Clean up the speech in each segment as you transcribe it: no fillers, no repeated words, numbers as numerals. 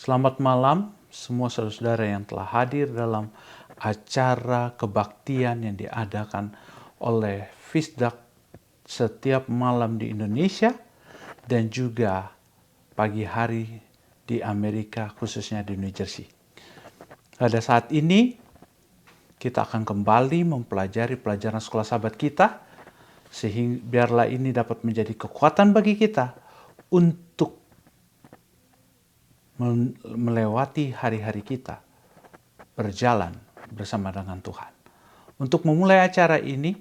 Selamat malam semua saudara-saudara yang telah hadir dalam acara kebaktian yang diadakan oleh Fisdak setiap malam di Indonesia dan juga pagi hari di Amerika, khususnya di New Jersey. Pada saat ini kita akan kembali mempelajari pelajaran sekolah sahabat kita, sehingga biarlah ini dapat menjadi kekuatan bagi kita untuk melewati hari-hari kita berjalan bersama dengan Tuhan. Untuk memulai acara ini,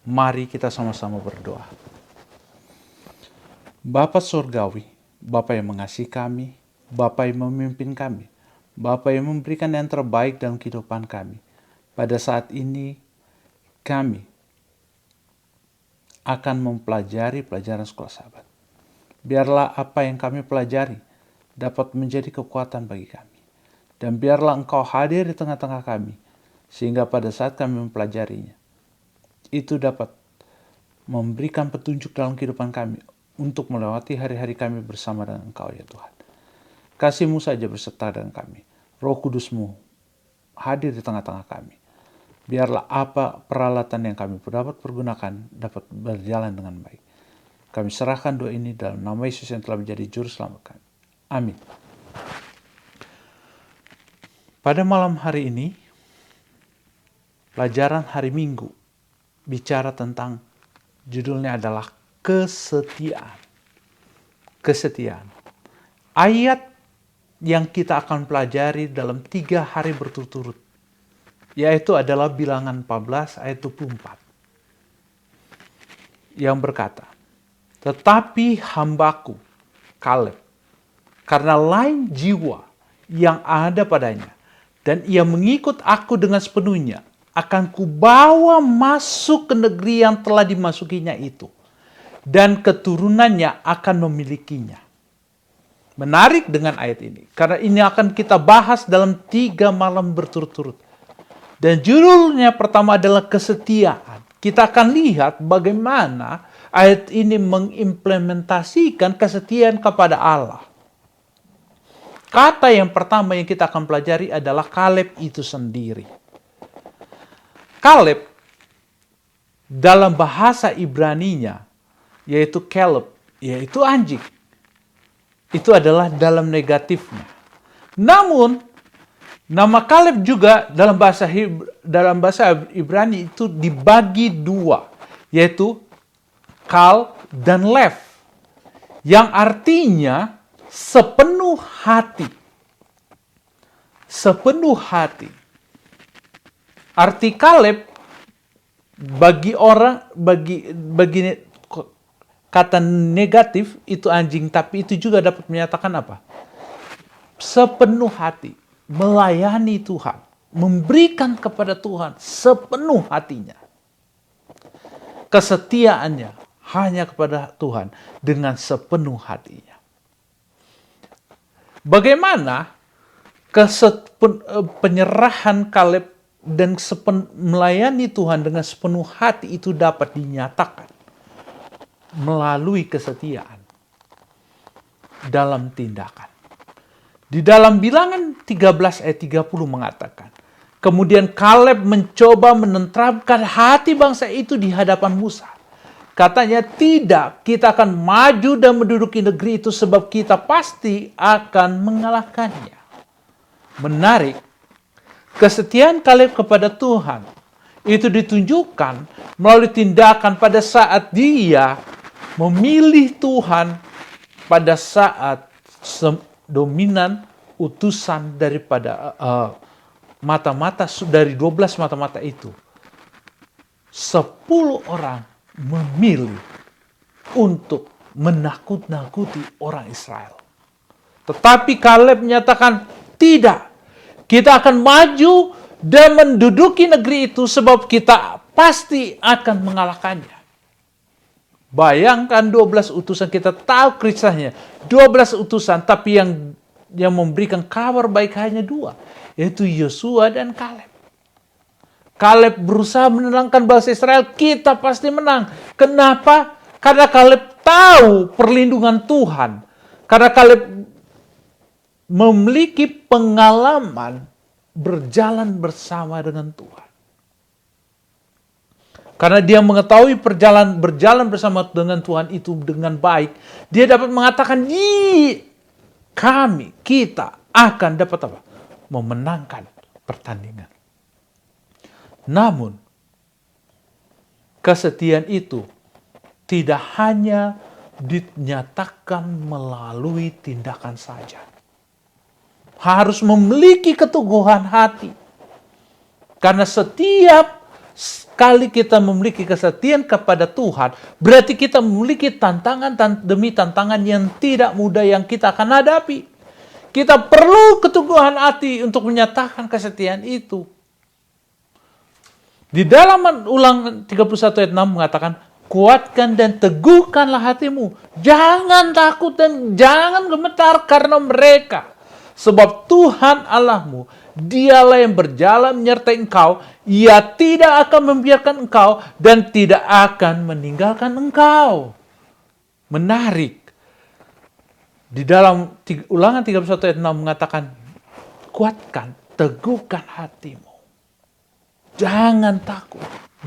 mari kita sama-sama berdoa. Bapa Surgawi, Bapa yang mengasihi kami, Bapa yang memimpin kami, Bapa yang memberikan yang terbaik dalam kehidupan kami. Pada saat ini, kami akan mempelajari pelajaran sekolah sahabat. Biarlah apa yang kami pelajari dapat menjadi kekuatan bagi kami. Dan biarlah Engkau hadir di tengah-tengah kami, sehingga pada saat kami mempelajarinya, itu dapat memberikan petunjuk dalam kehidupan kami untuk melewati hari-hari kami bersama dengan Engkau ya Tuhan. Kasih-Mu saja berserta dengan kami. Roh Kudus-Mu hadir di tengah-tengah kami. Biarlah apa peralatan yang kami dapat pergunakan dapat berjalan dengan baik. Kami serahkan doa ini dalam nama Yesus yang telah menjadi juru selamat kami. Amin. Pada malam hari ini, pelajaran hari Minggu bicara tentang, judulnya adalah kesetiaan. Kesetiaan. Ayat yang kita akan pelajari dalam 3 hari berturut-turut, yaitu adalah Bilangan 14 ayat 24. Yang berkata, "Tetapi hambaku, Kaleb, karena lain jiwa yang ada padanya, dan ia mengikut aku dengan sepenuhnya, akan kubawa masuk ke negeri yang telah dimasukinya itu, dan keturunannya akan memilikinya." Menarik dengan ayat ini, karena ini akan kita bahas dalam 3 malam berturut-turut. Dan judulnya pertama adalah kesetiaan. Kita akan lihat bagaimana ayat ini mengimplementasikan kesetiaan kepada Allah. Kata yang pertama yang kita akan pelajari adalah Kaleb itu sendiri. Kaleb dalam bahasa Ibraninya yaitu Caleb, yaitu anjing. Itu adalah dalam negatifnya. Namun nama Kaleb juga dalam bahasa Ibrani itu dibagi 2, yaitu Kal dan Lev, yang artinya sepenuh hati. Sepenuh hati. Arti Kaleb bagi kata negatif itu anjing, tapi itu juga dapat menyatakan apa? Sepenuh hati, melayani Tuhan, memberikan kepada Tuhan sepenuh hatinya. Kesetiaannya hanya kepada Tuhan dengan sepenuh hatinya. Bagaimana penyerahan Kaleb dan melayani Tuhan dengan sepenuh hati itu dapat dinyatakan melalui kesetiaan dalam tindakan. Di dalam Bilangan 13 ayat 30 mengatakan, "Kemudian Kaleb mencoba menenteramkan hati bangsa itu di hadapan Musa. Katanya, tidak, kita akan maju dan menduduki negeri itu sebab kita pasti akan mengalahkannya." Menarik, kesetiaan Kaleb kepada Tuhan itu ditunjukkan melalui tindakan pada saat dia memilih Tuhan pada saat dominan utusan daripada mata-mata dari 12 mata-mata itu. 10 orang memilih untuk menakut-nakuti orang Israel. Tetapi Kaleb menyatakan, tidak, kita akan maju dan menduduki negeri itu sebab kita pasti akan mengalahkannya. Bayangkan 12 utusan, kita tahu kisahnya. 12 utusan, tapi yang memberikan kabar baik hanya 2, yaitu Yosua dan Kaleb. Kaleb berusaha menenangkan bangsa Israel, kita pasti menang. Kenapa? Karena Kaleb tahu perlindungan Tuhan. Karena Kaleb memiliki pengalaman berjalan bersama dengan Tuhan. Karena dia mengetahui berjalan bersama dengan Tuhan itu dengan baik, dia dapat mengatakan, kita akan dapat apa? Memenangkan pertandingan. Namun, kesetiaan itu tidak hanya dinyatakan melalui tindakan saja. Harus memiliki keteguhan hati. Karena setiap kali kita memiliki kesetiaan kepada Tuhan, berarti kita memiliki tantangan demi tantangan yang tidak mudah yang kita akan hadapi. Kita perlu keteguhan hati untuk menyatakan kesetiaan itu. Di dalam Ulangan 31 ayat 6 mengatakan, kuatkan dan teguhkanlah hatimu. Jangan takut dan jangan gemetar karena mereka. Sebab Tuhan Allahmu, dialah yang berjalan menyertai engkau. Ia tidak akan membiarkan engkau dan tidak akan meninggalkan engkau. Menarik. Di dalam Ulangan 31 ayat 6 mengatakan, kuatkan, teguhkan hatimu. Jangan takut,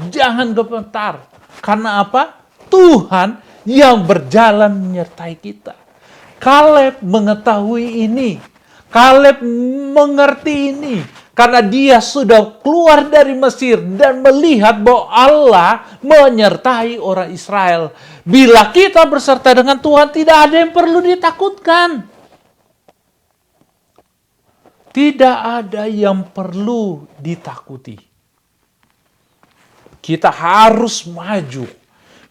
jangan gemetar. Karena apa? Tuhan yang berjalan menyertai kita. Kaleb mengetahui ini. Kaleb mengerti ini. Karena dia sudah keluar dari Mesir dan melihat bahwa Allah menyertai orang Israel. Bila kita berserta dengan Tuhan, tidak ada yang perlu ditakutkan. Tidak ada yang perlu ditakuti. Kita harus maju,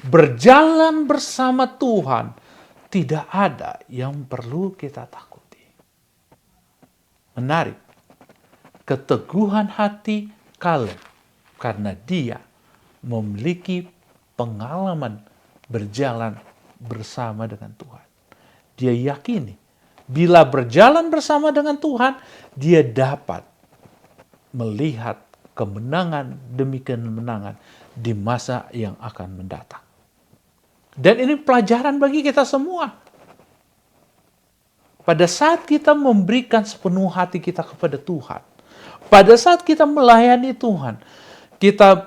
berjalan bersama Tuhan. Tidak ada yang perlu kita takuti. Menarik. Keteguhan hati Kaleb. Karena dia memiliki pengalaman berjalan bersama dengan Tuhan. Dia yakini, bila berjalan bersama dengan Tuhan, dia dapat melihat kemenangan demi kemenangan di masa yang akan mendatang. Dan ini pelajaran bagi kita semua. Pada saat kita memberikan sepenuh hati kita kepada Tuhan, pada saat kita melayani Tuhan, kita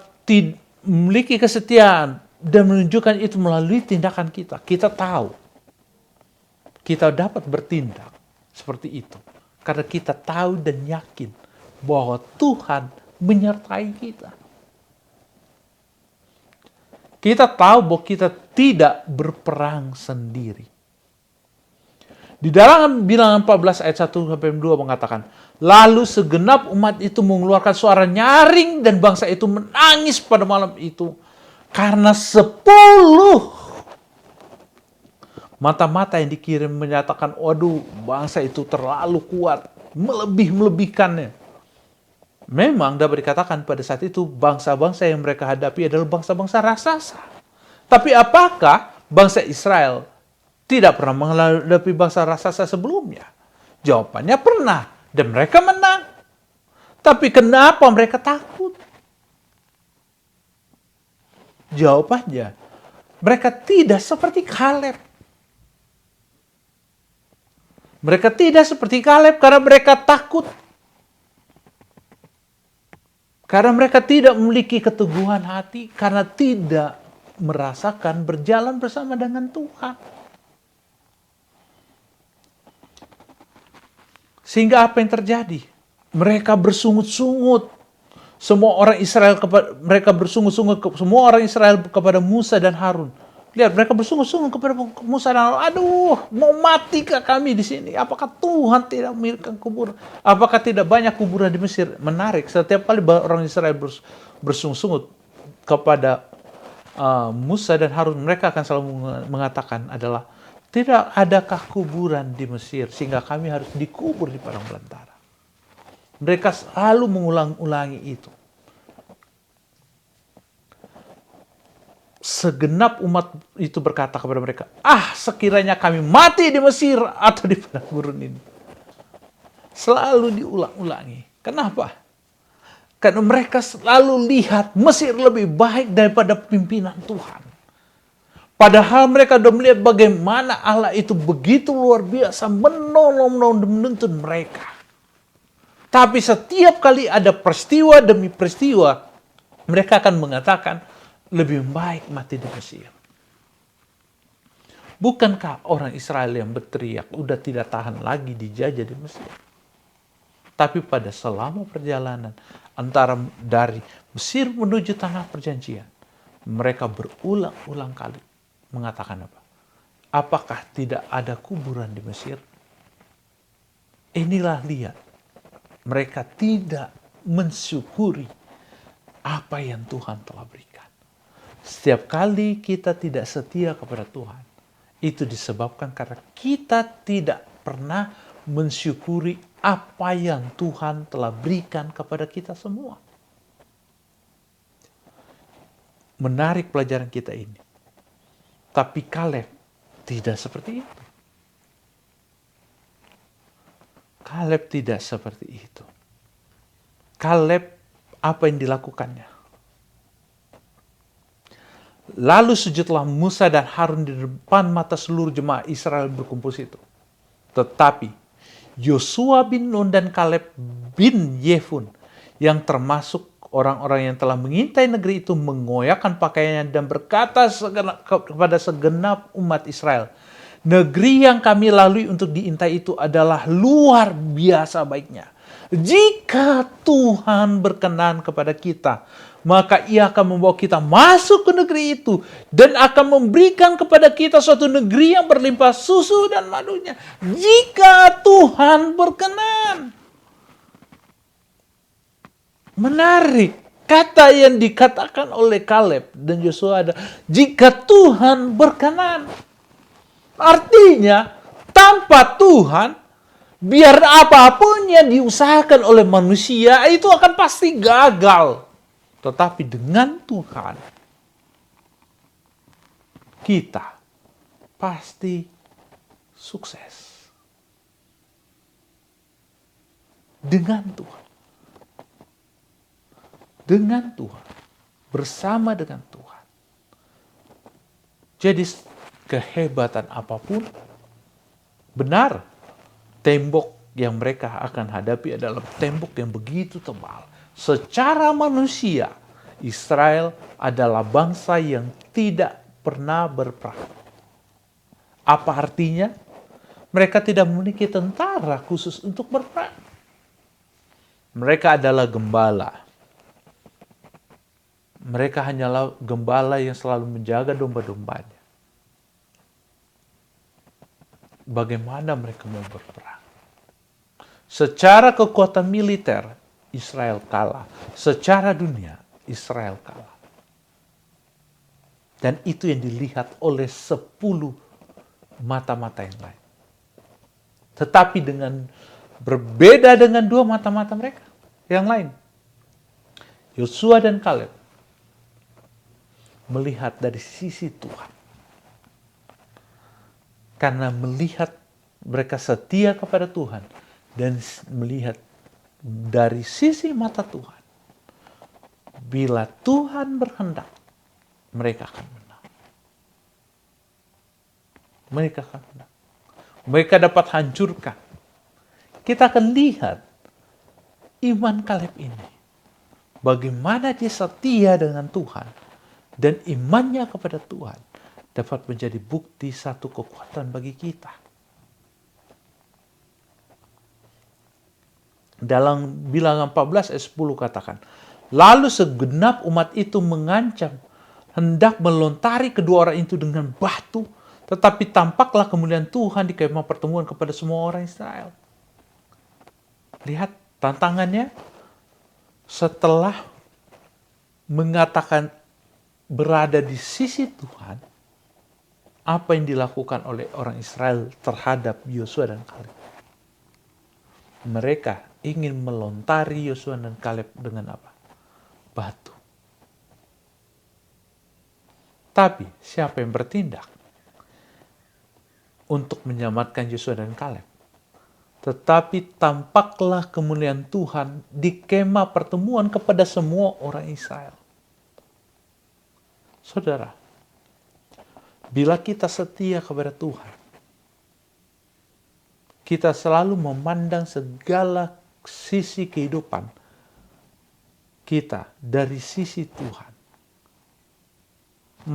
memiliki kesetiaan dan menunjukkan itu melalui tindakan kita. Kita tahu, kita dapat bertindak seperti itu. Karena kita tahu dan yakin bahwa Tuhan menyertai kita. Kita tahu bahwa kita tidak berperang sendiri. Di dalam Bilangan 14 ayat 1-2 mengatakan, lalu segenap umat itu mengeluarkan suara nyaring dan bangsa itu menangis pada malam itu. Karena 10 mata-mata yang dikirim menyatakan, waduh, bangsa itu terlalu kuat, melebihkannya. Memang dapat dikatakan pada saat itu bangsa-bangsa yang mereka hadapi adalah bangsa-bangsa raksasa. Tapi apakah bangsa Israel tidak pernah menghadapi bangsa raksasa sebelumnya? Jawabannya pernah, dan mereka menang. Tapi kenapa mereka takut? Jawabannya, mereka tidak seperti Kaleb. Mereka tidak seperti Kaleb karena mereka takut. Karena mereka tidak memiliki keteguhan hati, karena tidak merasakan berjalan bersama dengan Tuhan. Sehingga apa yang terjadi? Mereka bersungut-sungut. Semua orang Israel semua orang Israel kepada Musa dan Harun. Lihat, mereka bersungut-sungut kepada Musa dan Harun. Aduh, mau matikah kami di sini? Apakah Tuhan tidak memiliki kuburan? Apakah tidak banyak kuburan di Mesir? Menarik, setiap kali orang Israel bersungut-sungut kepada Musa dan Harun, mereka akan selalu mengatakan adalah, tidak adakah kuburan di Mesir sehingga kami harus dikubur di padang belantara. Mereka selalu mengulang-ulangi itu. Segenap umat itu berkata kepada mereka, sekiranya kami mati di Mesir atau di padang gurun ini. Selalu diulang-ulangi. Kenapa? Karena mereka selalu lihat Mesir lebih baik daripada pimpinan Tuhan. Padahal mereka sudah melihat bagaimana Allah itu begitu luar biasa menolong dan menuntun mereka. Tapi setiap kali ada peristiwa demi peristiwa, mereka akan mengatakan, lebih baik mati di Mesir. Bukankah orang Israel yang berteriak, udah tidak tahan lagi dijajah di Mesir? Tapi pada selama perjalanan antara dari Mesir menuju tanah perjanjian, mereka berulang-ulang kali mengatakan apa? Apakah tidak ada kuburan di Mesir? Inilah lihat, mereka tidak mensyukuri apa yang Tuhan telah berikan. Setiap kali kita tidak setia kepada Tuhan, itu disebabkan karena kita tidak pernah mensyukuri apa yang Tuhan telah berikan kepada kita semua. Menarik pelajaran kita ini. Tapi Kaleb tidak seperti itu. Kaleb tidak seperti itu. Kaleb, apa yang dilakukannya? Lalu sujudlah Musa dan Harun di depan mata seluruh jemaah Israel berkumpul situ. Tetapi Yosua bin Nun dan Kaleb bin Yefun yang termasuk orang-orang yang telah mengintai negeri itu mengoyakkan pakaiannya dan berkata kepada segenap umat Israel, negeri yang kami lalui untuk diintai itu adalah luar biasa baiknya. Jika Tuhan berkenan kepada kita, maka Ia akan membawa kita masuk ke negeri itu dan akan memberikan kepada kita suatu negeri yang berlimpah susu dan madunya. Jika Tuhan berkenan. Menarik, kata yang dikatakan oleh Kaleb dan Yosua ada, jika Tuhan berkenan. Artinya, tanpa Tuhan, biar apapun yang diusahakan oleh manusia, itu akan pasti gagal. Tetapi dengan Tuhan, kita pasti sukses. Dengan Tuhan. Dengan Tuhan, bersama dengan Tuhan. Jadi kehebatan apapun, benar, tembok yang mereka akan hadapi adalah tembok yang begitu tebal. Secara manusia, Israel adalah bangsa yang tidak pernah berperang. Apa artinya? Mereka tidak memiliki tentara khusus untuk berperang. Mereka adalah gembala. Mereka hanyalah gembala yang selalu menjaga domba-dombanya. Bagaimana mereka mau berperang? Secara kekuatan militer, Israel kalah. Secara dunia, Israel kalah. Dan itu yang dilihat oleh 10 mata-mata yang lain. Tetapi dengan berbeda dengan 2 mata-mata mereka yang lain. Yosua dan Kaleb melihat dari sisi Tuhan. Karena melihat mereka setia kepada Tuhan dan melihat dari sisi mata Tuhan. Bila Tuhan berkehendak, mereka akan menang. Mereka akan menang. Mereka dapat hancurkan. Kita akan lihat iman Kaleb ini. Bagaimana dia setia dengan Tuhan. Dan imannya kepada Tuhan dapat menjadi bukti satu kekuatan bagi kita. Dalam Bilangan 14 ayat 10 katakan, lalu segenap umat itu mengancam hendak melontari kedua orang itu dengan batu, tetapi tampaklah kemuliaan Tuhan di kemah pertemuan kepada semua orang Israel. Lihat tantangannya, setelah mengatakan berada di sisi Tuhan, apa yang dilakukan oleh orang Israel terhadap Yosua dan Kaleb? Mereka ingin melontari Yosua dan Kaleb dengan apa? Batu. Tapi siapa yang bertindak untuk menyelamatkan Yosua dan Kaleb? Tetapi tampaklah kemuliaan Tuhan di kemah pertemuan kepada semua orang Israel. Saudara, Bila kita setia kepada Tuhan, kita selalu memandang segala sisi kehidupan kita dari sisi Tuhan.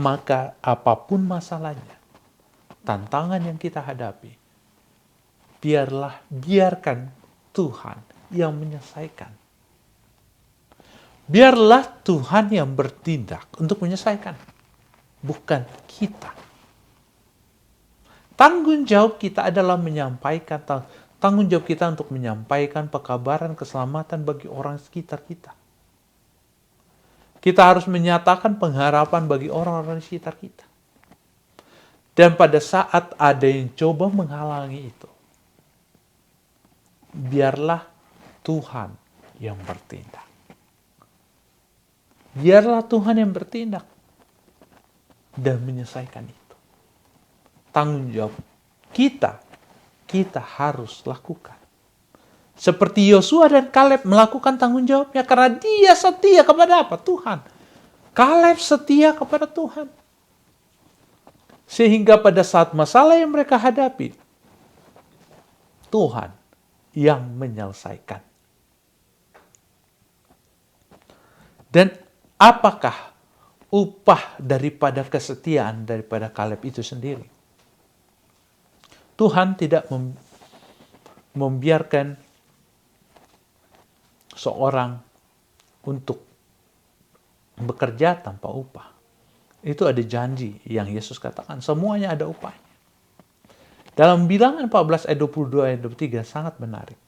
Maka apapun masalahnya, tantangan yang kita hadapi, biarkan Tuhan yang menyelesaikan. Biarlah Tuhan yang bertindak untuk menyelesaikan, bukan kita. Tanggung jawab kita adalah menyampaikan, tanggung jawab kita untuk menyampaikan pekabaran keselamatan bagi orang sekitar kita. Kita harus menyatakan pengharapan bagi orang-orang di sekitar kita. Dan pada saat ada yang coba menghalangi itu, biarlah Tuhan yang bertindak. Biarlah Tuhan yang bertindak dan menyelesaikan itu. Tanggung jawab kita harus lakukan. Seperti Yosua dan Kaleb melakukan tanggung jawabnya karena dia setia kepada apa? Tuhan. Kaleb setia kepada Tuhan. Sehingga pada saat masalah yang mereka hadapi, Tuhan yang menyelesaikan. Dan apakah upah daripada kesetiaan daripada Kaleb itu sendiri? Tuhan tidak membiarkan seorang untuk bekerja tanpa upah. Itu ada janji yang Yesus katakan. Semuanya ada upahnya. Dalam Bilangan 14 ayat 22 ayat 23 sangat menarik.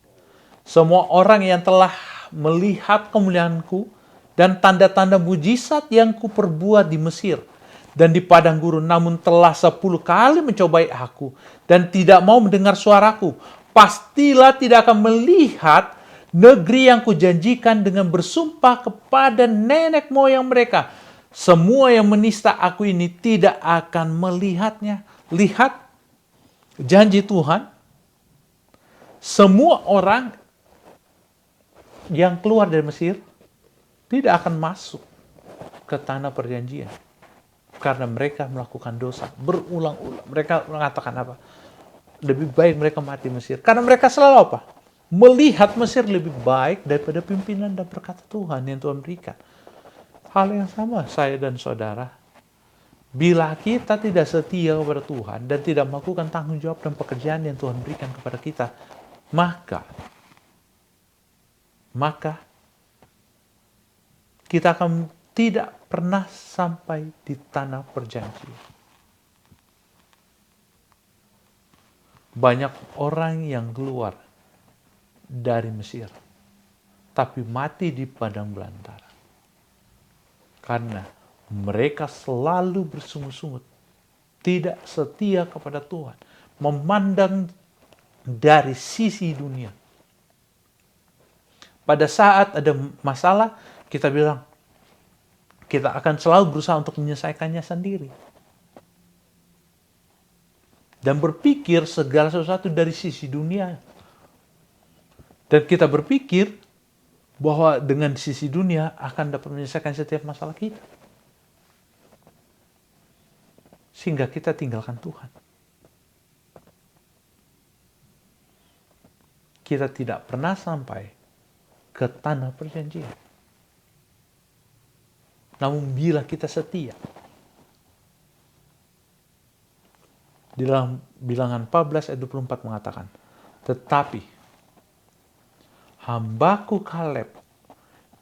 Semua orang yang telah melihat kemuliaanku dan tanda-tanda mujizat yang kuperbuat di Mesir dan di padang gurun, namun telah 10 kali mencobai aku dan tidak mau mendengar suaraku, pastilah tidak akan melihat negeri yang kujanjikan dengan bersumpah kepada nenek moyang mereka. Semua yang menista aku ini tidak akan melihatnya. Lihat janji Tuhan. Semua orang yang keluar dari Mesir tidak akan masuk ke tanah perjanjian. Karena mereka melakukan dosa berulang-ulang. Mereka mengatakan apa? Lebih baik mereka mati Mesir. Karena mereka selalu apa? Melihat Mesir lebih baik daripada pimpinan dan berkata Tuhan yang Tuhan berikan. Hal yang sama saya dan saudara. Bila kita tidak setia kepada Tuhan dan tidak melakukan tanggung jawab dan pekerjaan yang Tuhan berikan kepada kita, maka kita akan tidak pernah sampai di tanah perjanjian. Banyak orang yang keluar dari Mesir, tapi mati di padang belantara. Karena mereka selalu bersungut-sungut, tidak setia kepada Tuhan, memandang dari sisi dunia. Pada saat ada masalah, kita bilang, kita akan selalu berusaha untuk menyelesaikannya sendiri. Dan berpikir segala sesuatu dari sisi dunia. Dan kita berpikir bahwa dengan sisi dunia akan dapat menyelesaikan setiap masalah kita. Sehingga kita tinggalkan Tuhan. Kita tidak pernah sampai ke tanah perjanjian. Namun bila kita setia, di dalam Bilangan 14 ayat 24 mengatakan, tetapi hambaku Kaleb,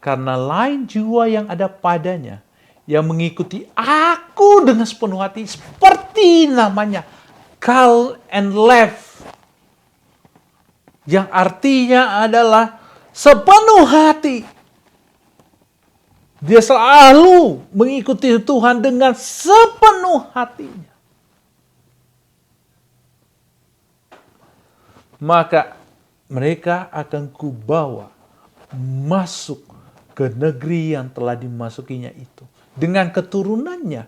karena lain jiwa yang ada padanya, yang mengikuti aku dengan sepenuh hati, seperti namanya Kal and Lev, yang artinya adalah sepenuh hati. Dia selalu mengikuti Tuhan dengan sepenuh hatinya. Maka mereka akan kubawa masuk ke negeri yang telah dimasukinya itu. Dengan keturunannya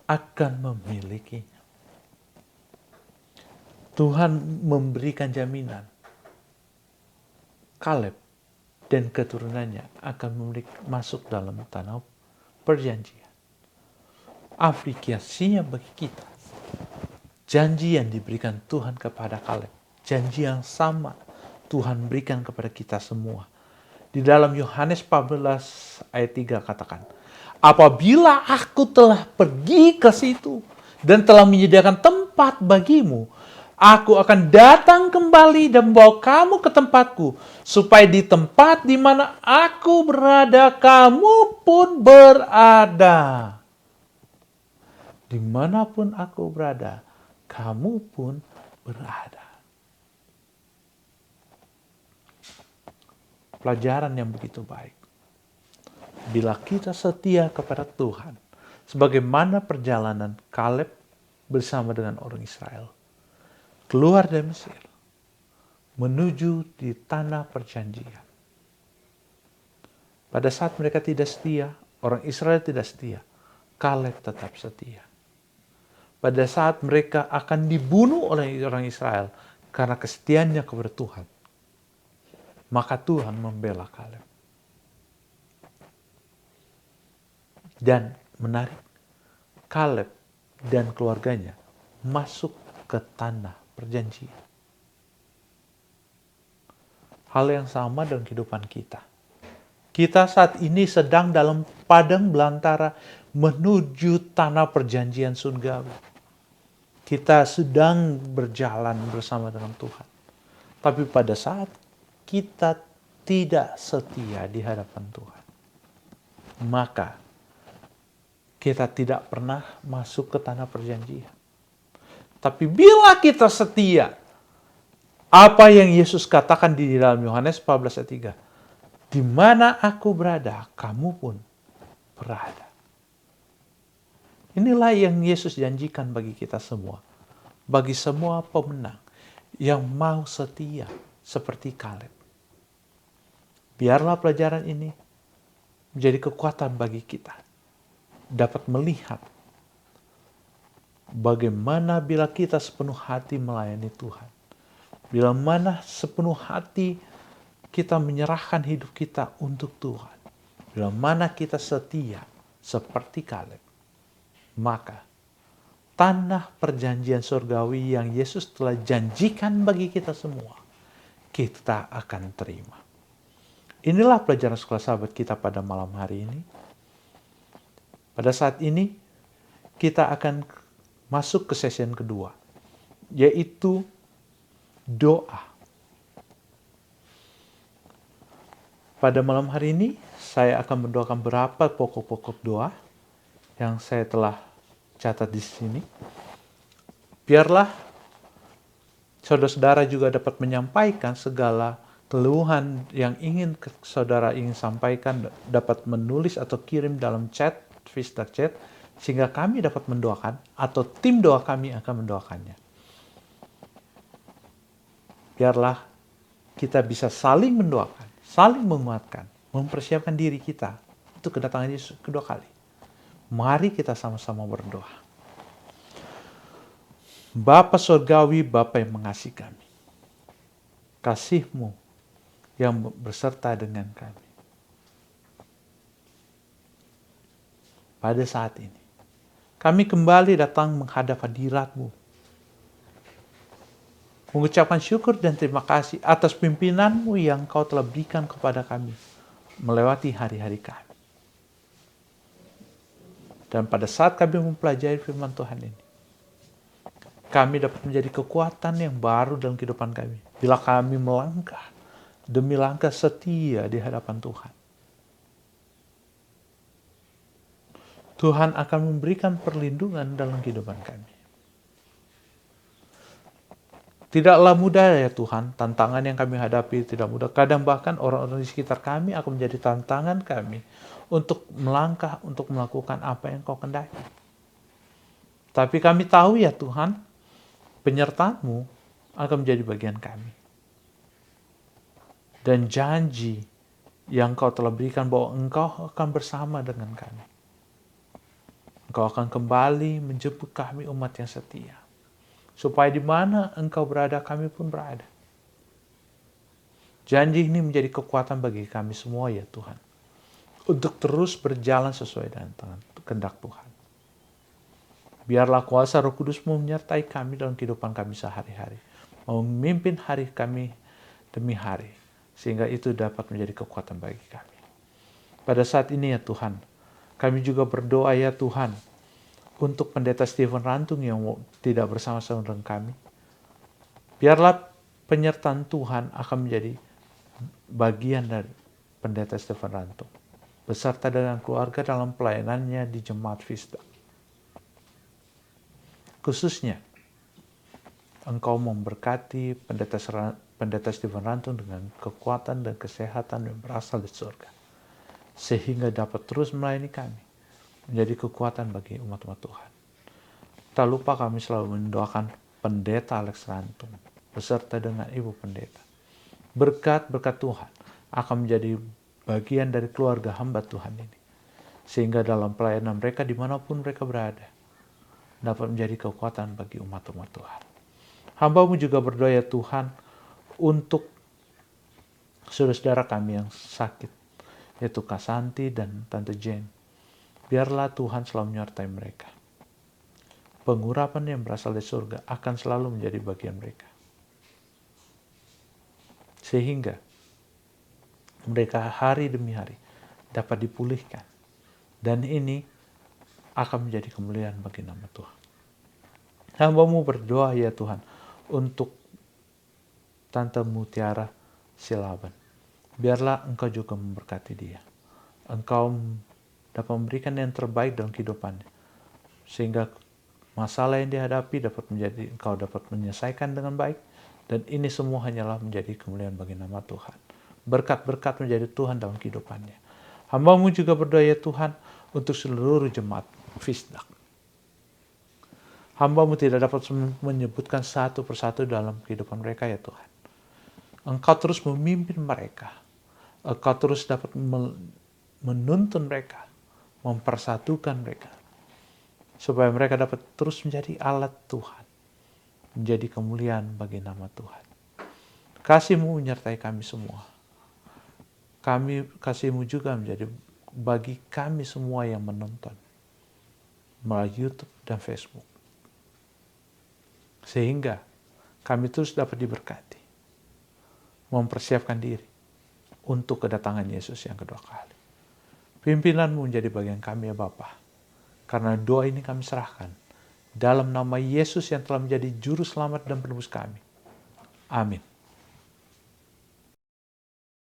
akan memilikinya. Tuhan memberikan jaminan. Kaleb dan keturunannya akan masuk dalam tanah perjanjian. Aplikasinya bagi kita. Janji yang diberikan Tuhan kepada Kaleb, janji yang sama Tuhan berikan kepada kita semua. Di dalam Yohanes 14 ayat 3 katakan, apabila aku telah pergi ke situ dan telah menyediakan tempat bagimu, aku akan datang kembali dan membawa kamu ke tempatku, supaya di tempat di mana aku berada, kamu pun berada. Dimanapun aku berada, kamu pun berada. Pelajaran yang begitu baik. Bila kita setia kepada Tuhan, sebagaimana perjalanan Kaleb bersama dengan orang Israel, keluar dari Mesir, menuju di tanah perjanjian. Pada saat mereka tidak setia, orang Israel tidak setia, Kaleb tetap setia. Pada saat mereka akan dibunuh oleh orang Israel karena kesetiaannya kepada Tuhan, maka Tuhan membela Kaleb. Dan menarik, Kaleb dan keluarganya masuk ke tanah perjanjian. Hal yang sama dengan kehidupan kita. Kita saat ini sedang dalam padang belantara menuju tanah perjanjian surgawi. Kita sedang berjalan bersama dengan Tuhan. Tapi pada saat kita tidak setia di hadapan Tuhan, maka kita tidak pernah masuk ke tanah perjanjian. Tapi bila kita setia, apa yang Yesus katakan di dalam Yohanes 14 ayat 3, di mana aku berada, kamu pun berada. Inilah yang Yesus janjikan bagi kita semua. Bagi semua pemenang yang mau setia seperti Kaleb. Biarlah pelajaran ini menjadi kekuatan bagi kita. Dapat melihat bagaimana bila kita sepenuh hati melayani Tuhan. Bila mana sepenuh hati kita menyerahkan hidup kita untuk Tuhan. Bila mana kita setia seperti Kaleb, maka tanah perjanjian surgawi yang Yesus telah janjikan bagi kita semua, kita akan terima. Inilah pelajaran sekolah sahabat kita pada malam hari ini. Pada saat ini, kita akan masuk ke sesi yang kedua, yaitu doa. Pada malam hari ini, saya akan mendoakan beberapa pokok-pokok doa yang saya telah catat di sini. Biarlah saudara-saudara juga dapat menyampaikan segala keluhan yang ingin saudara ingin sampaikan, dapat menulis atau kirim dalam chat, Vista Chat, sehingga kami dapat mendoakan atau tim doa kami akan mendoakannya. Biarlah kita bisa saling mendoakan, saling menguatkan, mempersiapkan diri kita untuk kedatangan Yesus kedua kali. Mari kita sama-sama berdoa. Bapa Surgawi, Bapa yang mengasihi kami. Kasih-Mu yang berserta dengan kami. Pada saat ini, kami kembali datang menghadap hadirat-Mu. Mengucapkan syukur dan terima kasih atas pimpinan-Mu yang Kau telah berikan kepada kami melewati hari-hari kami. Dan pada saat kami mempelajari firman Tuhan ini, kami dapat menjadi kekuatan yang baru dalam kehidupan kami. Bila kami melangkah demi langkah setia di hadapan Tuhan. Tuhan akan memberikan perlindungan dalam kehidupan kami. Tidaklah mudah ya Tuhan, tantangan yang kami hadapi tidak mudah. Kadang bahkan orang-orang di sekitar kami akan menjadi tantangan kami untuk melangkah, untuk melakukan apa yang Kau kehendaki. Tapi kami tahu ya Tuhan, penyertaan-Mu akan menjadi bagian kami. Dan janji yang Kau telah berikan bahwa Engkau akan bersama dengan kami. Engkau akan kembali menjemput kami umat yang setia. Supaya di mana Engkau berada, kami pun berada. Janji ini menjadi kekuatan bagi kami semua ya Tuhan. Untuk terus berjalan sesuai dengan kehendak Tuhan. Biarlah kuasa Roh Kudus-Mu menyertai kami dalam kehidupan kami sehari-hari, memimpin hari kami demi hari, sehingga itu dapat menjadi kekuatan bagi kami. Pada saat ini ya Tuhan, kami juga berdoa ya Tuhan, untuk Pendeta Stephen Rantung yang tidak bersama-sama dengan kami. Biarlah penyertaan Tuhan akan menjadi bagian dari Pendeta Stephen Rantung, beserta dengan keluarga dalam pelayanannya di Jemaat Fisda. Khususnya, Engkau memberkati Pendeta Stephen Rantung dengan kekuatan dan kesehatan yang berasal dari surga, sehingga dapat terus melayani kami, menjadi kekuatan bagi umat-umat Tuhan. Tak lupa kami selalu mendoakan Pendeta Alex Rantung, beserta dengan Ibu Pendeta. Berkat-berkat Tuhan akan menjadi bagian dari keluarga hamba Tuhan ini, sehingga dalam pelayanan mereka dimanapun mereka berada, dapat menjadi kekuatan bagi umat-umat Tuhan. Hamba-Mu juga berdoa ya Tuhan untuk saudara-saudara kami yang sakit, yaitu Kak Santi dan Tante Jane. Biarlah Tuhan selalu menyertai mereka. Pengurapan yang berasal dari surga akan selalu menjadi bagian mereka, sehingga mereka hari demi hari dapat dipulihkan. Dan ini akan menjadi kemuliaan bagi nama Tuhan. Hamba-Mu berdoa ya Tuhan untuk Tante Mutiara Silaban. Biarlah Engkau juga memberkati dia. Engkau dapat memberikan yang terbaik dalam kehidupannya, sehingga masalah yang dihadapi Engkau dapat menyelesaikan dengan baik, dan ini semua hanyalah menjadi kemuliaan bagi nama Tuhan. Berkat-berkat menjadi Tuhan dalam kehidupannya. Hamba-Mu juga berdoa ya Tuhan untuk seluruh jemaat Fisdak. Hamba-Mu tidak dapat menyebutkan satu persatu dalam kehidupan mereka ya Tuhan. Engkau terus memimpin mereka. Engkau terus dapat menuntun mereka, mempersatukan mereka, supaya mereka dapat terus menjadi alat Tuhan, menjadi kemuliaan bagi nama Tuhan. Kasih-Mu menyertai kami semua. Kasih-Mu juga menjadi bagi kami semua yang menonton melalui YouTube dan Facebook, sehingga kami terus dapat diberkati, mempersiapkan diri untuk kedatangan Yesus yang kedua kali. Pimpinan-Mu menjadi bagian kami ya Bapa, karena doa ini kami serahkan dalam nama Yesus yang telah menjadi juru selamat dan penebus kami. Amin.